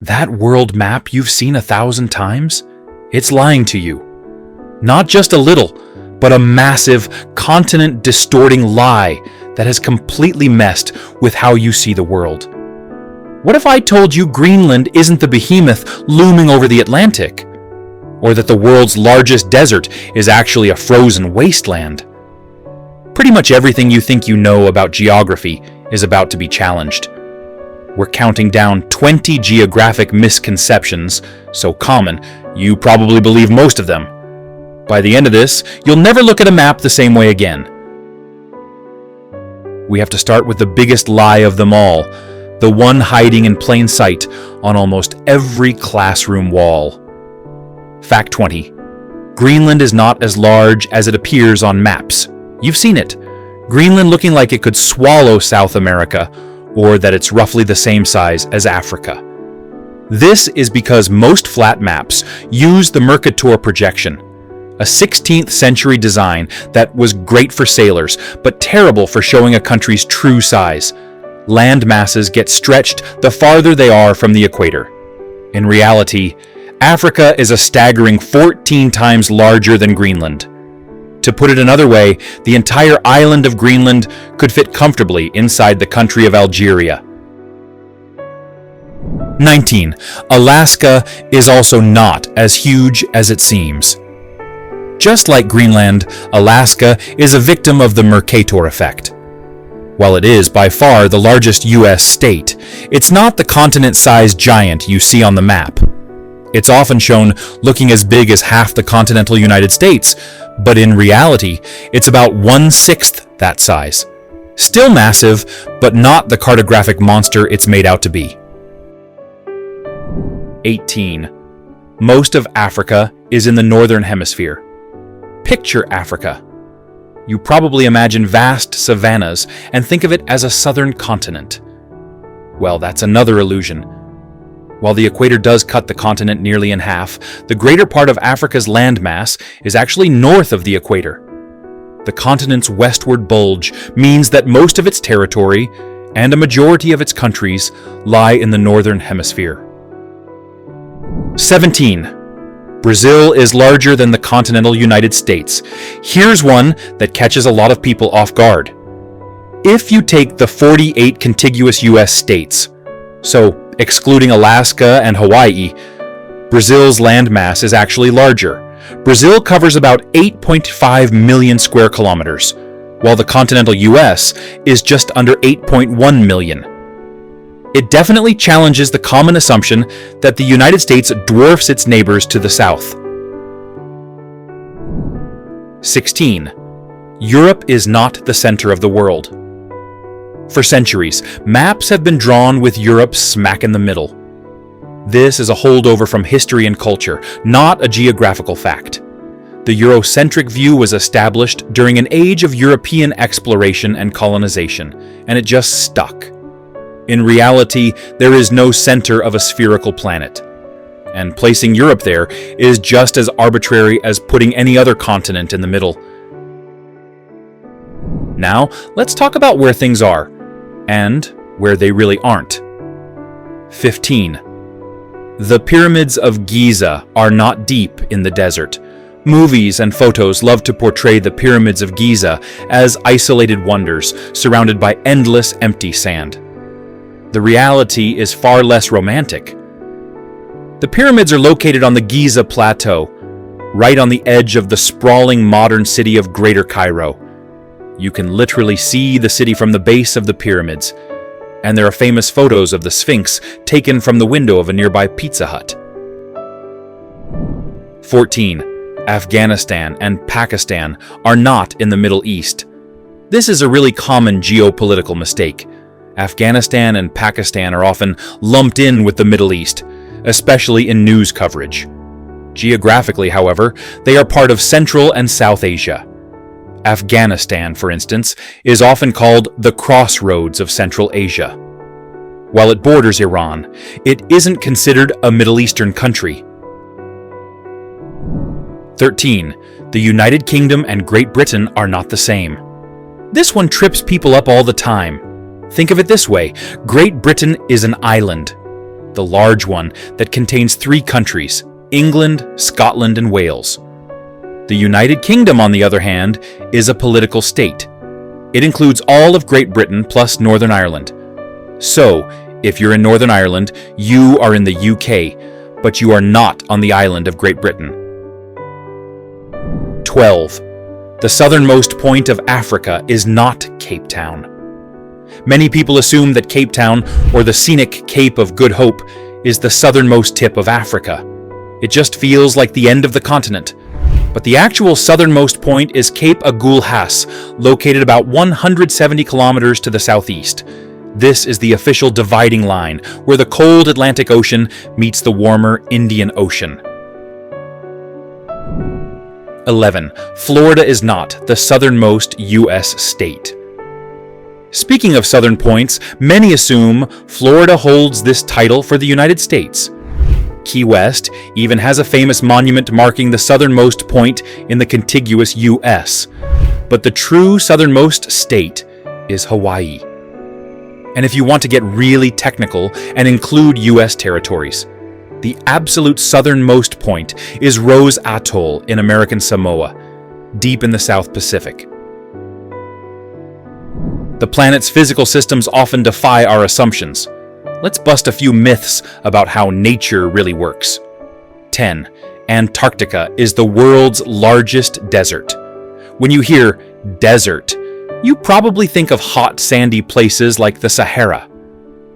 That world map you've seen 1,000 times? It's lying to you. Not just a little, but a massive, continent-distorting lie that has completely messed with how you see the world. What if I told you Greenland isn't the behemoth looming over the Atlantic? Or that the world's largest desert is actually a frozen wasteland? Pretty much everything you think you know about geography is about to be challenged. We're counting down 20 geographic misconceptions, so common, you probably believe most of them. By the end of this, you'll never look at a map the same way again. We have to start with the biggest lie of them all, the one hiding in plain sight on almost every classroom wall. Fact 20. Greenland is not as large as it appears on maps. You've seen it. Greenland looking like it could swallow South America, or that it's roughly the same size as Africa. This is because most flat maps use the Mercator projection, a 16th century design that was great for sailors, but terrible for showing a country's true size. Land masses get stretched the farther they are from the equator. In reality, Africa is a staggering 14 times larger than Greenland. To put it another way, the entire island of Greenland could fit comfortably inside the country of Algeria. 19. Alaska is also not as huge as it seems. Just like Greenland, Alaska is a victim of the Mercator effect. While it is by far the largest U.S. state, it's not the continent-sized giant you see on the map. It's often shown looking as big as half the continental United States, but in reality, it's about 1/6 that size. Still massive, but not the cartographic monster it's made out to be. 18. Most of Africa is in the northern hemisphere. Picture Africa. You probably imagine vast savannas and think of it as a southern continent. Well, that's another illusion. While the equator does cut the continent nearly in half, the greater part of Africa's landmass is actually north of the equator. The continent's westward bulge means that most of its territory and a majority of its countries lie in the northern hemisphere. 17. Brazil is larger than the continental United States. Here's one that catches a lot of people off guard. If you take the 48 contiguous U.S. states, so excluding Alaska and Hawaii, Brazil's landmass is actually larger. Brazil covers about 8.5 million square kilometers, while the continental US is just under 8.1 million. It definitely challenges the common assumption that the United States dwarfs its neighbors to the south. 16. Europe is not the center of the world. For centuries, maps have been drawn with Europe smack in the middle. This is a holdover from history and culture, not a geographical fact. The Eurocentric view was established during an age of European exploration and colonization, and it just stuck. In reality, there is no center of a spherical planet, and placing Europe there is just as arbitrary as putting any other continent in the middle. Now, let's talk about where things are, and where they really aren't. 15. The pyramids of Giza are not deep in the desert. Movies and photos love to portray the pyramids of Giza as isolated wonders surrounded by endless empty sand. The reality is far less romantic. The pyramids are located on the Giza Plateau, right on the edge of the sprawling modern city of Greater Cairo. You can literally see the city from the base of the pyramids, and there are famous photos of the Sphinx taken from the window of a nearby Pizza Hut. 14. Afghanistan and Pakistan are not in the Middle East. This is a really common geopolitical mistake. Afghanistan and Pakistan are often lumped in with the Middle East, especially in news coverage. Geographically, however, they are part of Central and South Asia. Afghanistan, for instance, is often called the crossroads of Central Asia. While it borders Iran, it isn't considered a Middle Eastern country. 13. The United Kingdom and Great Britain are not the same. This one trips people up all the time. Think of it this way: Great Britain is an island. the large one that contains 3 countries, England, Scotland, and Wales. The United Kingdom, on the other hand, is a political state. It includes all of Great Britain plus Northern Ireland. So, if you're in Northern Ireland, you are in the UK, but you are not on the island of Great Britain. 12. The southernmost point of Africa is not Cape Town. Many people assume that Cape Town, or the scenic Cape of Good Hope, is the southernmost tip of Africa. It just feels like the end of the continent. But the actual southernmost point is Cape Agulhas, located about 170 kilometers to the southeast. This is the official dividing line, where the cold Atlantic Ocean meets the warmer Indian Ocean. 11. Florida is not the southernmost U.S. state. Speaking of southern points, many assume Florida holds this title for the United States. Key West even has a famous monument marking the southernmost point in the contiguous U.S. But the true southernmost state is Hawaii. And if you want to get really technical and include U.S. territories, the absolute southernmost point is Rose Atoll in American Samoa, deep in the South Pacific. The planet's physical systems often defy our assumptions. Let's bust a few myths about how nature really works. 10. Antarctica is the world's largest desert. When you hear desert, you probably think of hot, sandy places like the Sahara.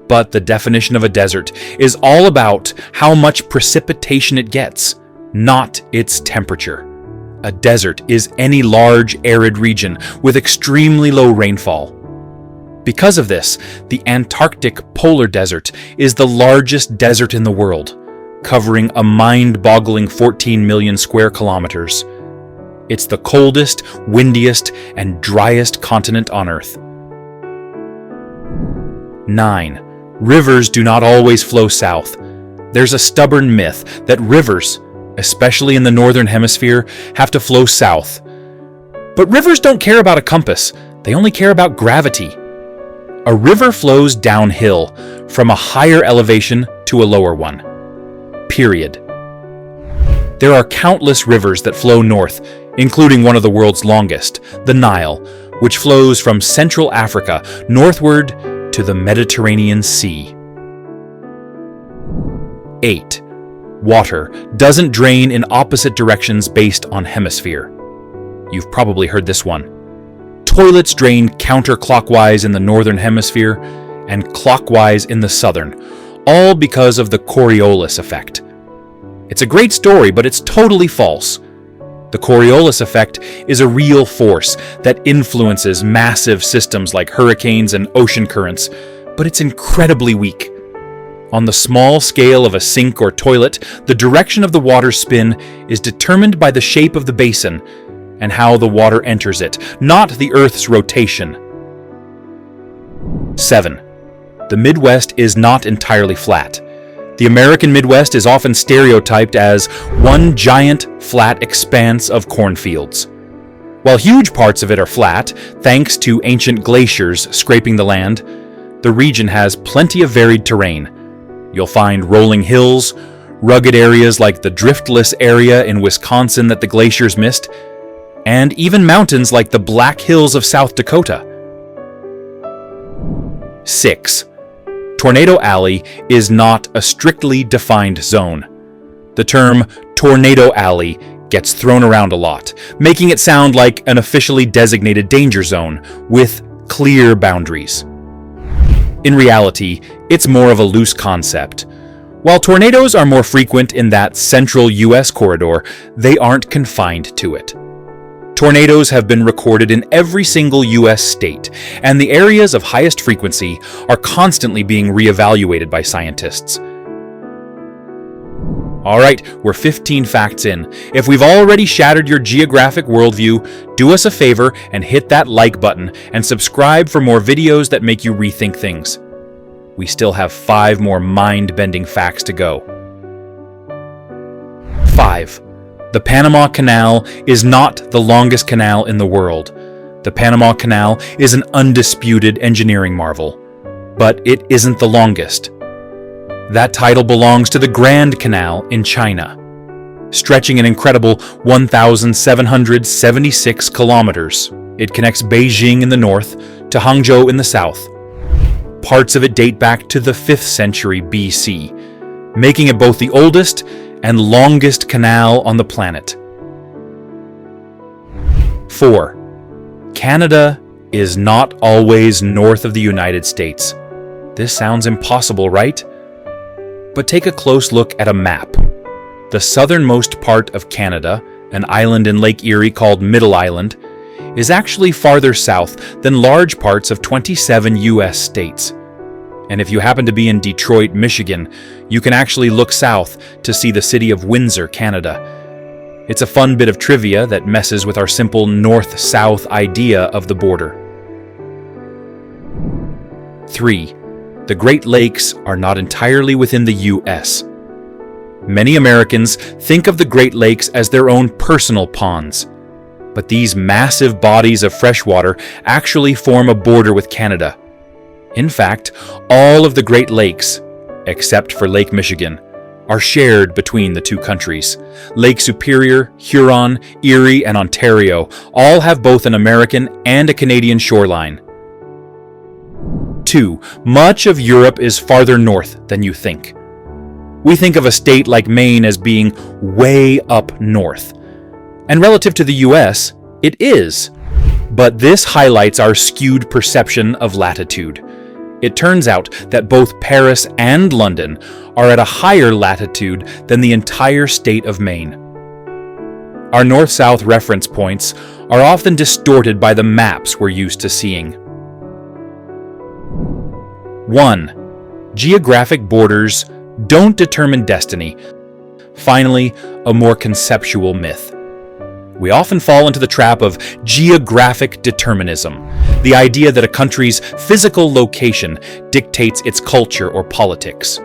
But the definition of a desert is all about how much precipitation it gets, not its temperature. A desert is any large, arid region with extremely low rainfall. Because of this, the Antarctic polar desert is the largest desert in the world, covering a mind-boggling 14 million square kilometers. It's the coldest, windiest, and driest continent on Earth. 9. Rivers do not always flow south. There's a stubborn myth that rivers, especially in the northern hemisphere, have to flow south. But rivers don't care about a compass, they only care about gravity. A river flows downhill, from a higher elevation to a lower one. Period. There are countless rivers that flow north, including one of the world's longest, the Nile, which flows from Central Africa northward to the Mediterranean Sea. 8. Water doesn't drain in opposite directions based on hemisphere. You've probably heard this one. Toilets drain counterclockwise in the northern hemisphere and clockwise in the southern, all because of the Coriolis effect. It's a great story, but it's totally false. The Coriolis effect is a real force that influences massive systems like hurricanes and ocean currents, but it's incredibly weak. On the small scale of a sink or toilet, the direction of the water's spin is determined by the shape of the basin and how the water enters it, not the Earth's rotation. 7. The Midwest is not entirely flat. The American Midwest is often stereotyped as one giant, flat expanse of cornfields. While huge parts of it are flat, thanks to ancient glaciers scraping the land, the region has plenty of varied terrain. You'll find rolling hills, rugged areas like the driftless area in Wisconsin that the glaciers missed, and even mountains like the Black Hills of South Dakota. 6. Tornado Alley is not a strictly defined zone. The term Tornado Alley gets thrown around a lot, making it sound like an officially designated danger zone with clear boundaries. In reality, it's more of a loose concept. While tornadoes are more frequent in that central U.S. corridor, they aren't confined to it. Tornadoes have been recorded in every single U.S. state, and the areas of highest frequency are constantly being reevaluated by scientists. Alright, we're 15 facts in. If we've already shattered your geographic worldview, do us a favor and hit that like button and subscribe for more videos that make you rethink things. We still have 5 more mind-bending facts to go. 5. The Panama Canal is not the longest canal in the world. The Panama Canal is an undisputed engineering marvel, but it isn't the longest. That title belongs to the Grand Canal in China, stretching an incredible 1,776 kilometers. It connects Beijing in the north to Hangzhou in the south. Parts of it date back to the 5th century BC, making it both the oldest and longest canal on the planet. 4. Canada is not always north of the United States. This sounds impossible, right? But take a close look at a map. The southernmost part of Canada, an island in Lake Erie called Middle Island, is actually farther south than large parts of 27 U.S. states. And if you happen to be in Detroit, Michigan, you can actually look south to see the city of Windsor, Canada. It's a fun bit of trivia that messes with our simple north-south idea of the border. 3. The Great Lakes are not entirely within the U.S. Many Americans think of the Great Lakes as their own personal ponds. But these massive bodies of freshwater actually form a border with Canada. In fact, all of the Great Lakes, except for Lake Michigan, are shared between the two countries. Lake Superior, Huron, Erie, and Ontario all have both an American and a Canadian shoreline. 2. Much of Europe is farther north than you think. We think of a state like Maine as being way up north. And relative to the US, it is. But this highlights our skewed perception of latitude. It turns out that both Paris and London are at a higher latitude than the entire state of Maine. Our north-south reference points are often distorted by the maps we're used to seeing. 1. Geographic borders don't determine destiny. Finally, a more conceptual myth. We often fall into the trap of geographic determinism, the idea that a country's physical location dictates its culture or politics.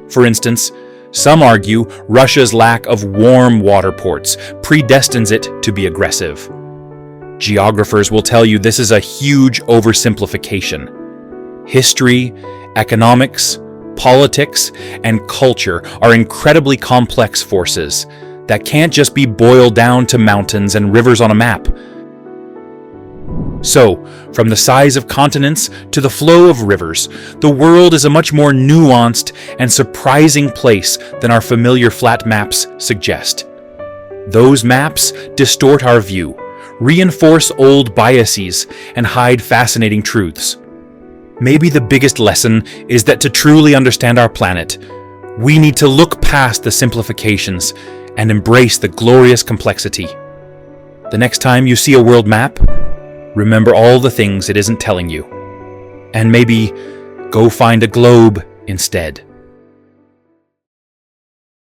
For instance, some argue Russia's lack of warm water ports predestines it to be aggressive. Geographers will tell you this is a huge oversimplification. History, economics, politics, and culture are incredibly complex forces that can't just be boiled down to mountains and rivers on a map. So, from the size of continents to the flow of rivers, the world is a much more nuanced and surprising place than our familiar flat maps suggest. Those maps distort our view, reinforce old biases, and hide fascinating truths. Maybe the biggest lesson is that to truly understand our planet, we need to look past the simplifications and embrace the glorious complexity. The next time you see a world map, remember all the things it isn't telling you. And maybe go find a globe instead.